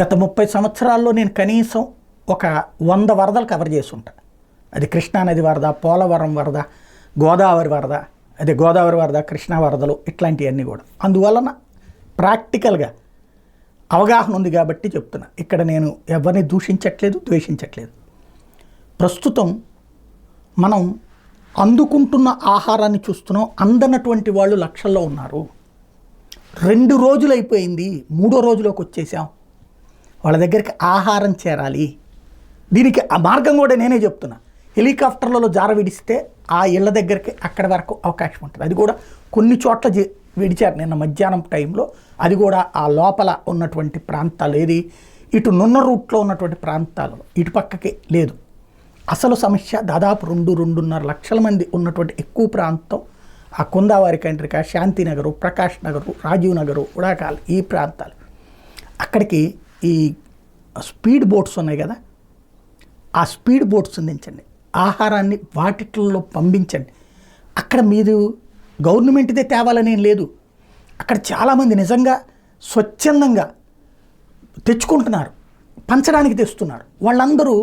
గత 30 సంవత్సరాల్లో నేను కనీసం ఒక 100 వరదలు కవర్ చేసి ఉంటా. అది కృష్ణానది వరద, పోలవరం వరద, గోదావరి వరద, అదే గోదావరి వరద, కృష్ణా వరదలు, ఇట్లాంటివన్నీ కూడా. అందువలన ప్రాక్టికల్గా అవగాహన ఉంది కాబట్టి చెప్తున్నా. ఇక్కడ నేను ఎవరిని దూషించట్లేదు, ద్వేషించట్లేదు. ప్రస్తుతం మనం అందుకుంటున్న ఆహారాన్ని చూస్తున్నాం. అందనటువంటి వాళ్ళు లక్షల్లో ఉన్నారు. 2 రోజులు అయిపోయింది, 3వ రోజులోకి వచ్చేసాం. వాళ్ళ దగ్గరికి ఆహారం చేరాలి. దీనికి ఆ మార్గం కూడా నేనే చెప్తున్నా. హెలికాప్టర్లలో జార విడిస్తే ఆ ఇళ్ళ దగ్గరికి అక్కడి వరకు అవకాశం ఉంటుంది. అది కూడా కొన్ని చోట్ల విడిచారు నిన్న మధ్యాహ్నం టైంలో. అది కూడా ఆ లోపల ఉన్నటువంటి ప్రాంతాలు, ఏది ఇటు నున్న రూట్లో ఉన్నటువంటి ప్రాంతాలు, ఇటు పక్కకి లేదు. అసలు సమస్య దాదాపు 2-2.5 లక్షల మంది ఉన్నటువంటి ఎక్కువ ప్రాంతం ఆ కుందావారి కండ్రిక, శాంతినగరు, ప్రకాష్ నగరు, రాజీవ్ నగరు, ఉడాకాల్, ఈ ప్రాంతాలు. అక్కడికి ఈ స్పీడ్ బోట్స్ ఉన్నాయి కదా, ఆ స్పీడ్ బోట్స్ అందించండి, ఆహారాన్ని వాటిట్లో పంపించండి. అక్కడ మీరు గవర్నమెంట్దే తేవాలనేం లేదు. అక్కడ చాలామంది నిజంగా స్వచ్ఛందంగా తెచ్చుకుంటున్నారు, పంచడానికి తెస్తున్నారు. వాళ్ళందరూ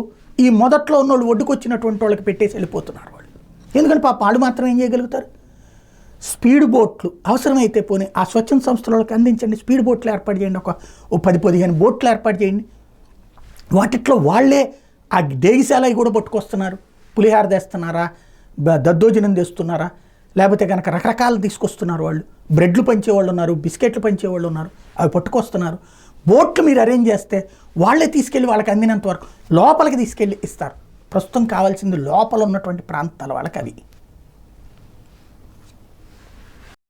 ఈ మొదట్లో ఉన్నోళ్ళు ఒడ్డుకొచ్చినటువంటి వాళ్ళకి పెట్టేసి వెళ్ళిపోతున్నారు వాళ్ళు. ఎందుకంటే పాప వాళ్ళు మాత్రం ఏం చేయగలుగుతారు? స్పీడ్ బోట్లు అవసరమైతే పోనీ ఆ స్వచ్ఛంద సంస్థల వాళ్ళకి అందించండి. స్పీడ్ బోట్లు ఏర్పాటు చేయండి, ఒక 10-15 బోట్లు ఏర్పాటు చేయండి. వాటిట్లో వాళ్ళే ఆ డేగిశాలవి కూడా పట్టుకొస్తున్నారు. పులిహార తెస్తున్నారా, దద్దోజనం తెస్తున్నారా, లేకపోతే కనుక రకరకాలు తీసుకొస్తున్నారు. వాళ్ళు బ్రెడ్లు పంచేవాళ్ళు ఉన్నారు, బిస్కెట్లు పంచేవాళ్ళు ఉన్నారు, అవి పట్టుకొస్తున్నారు. బోట్లు మీరు అరేంజ్ చేస్తే వాళ్ళే తీసుకెళ్ళి వాళ్ళకి అందినంత వరకు లోపలికి తీసుకెళ్ళి ఇస్తారు. ప్రస్తుతం కావాల్సింది లోపల ఉన్నటువంటి ప్రాంతాల వాళ్ళకి అవి.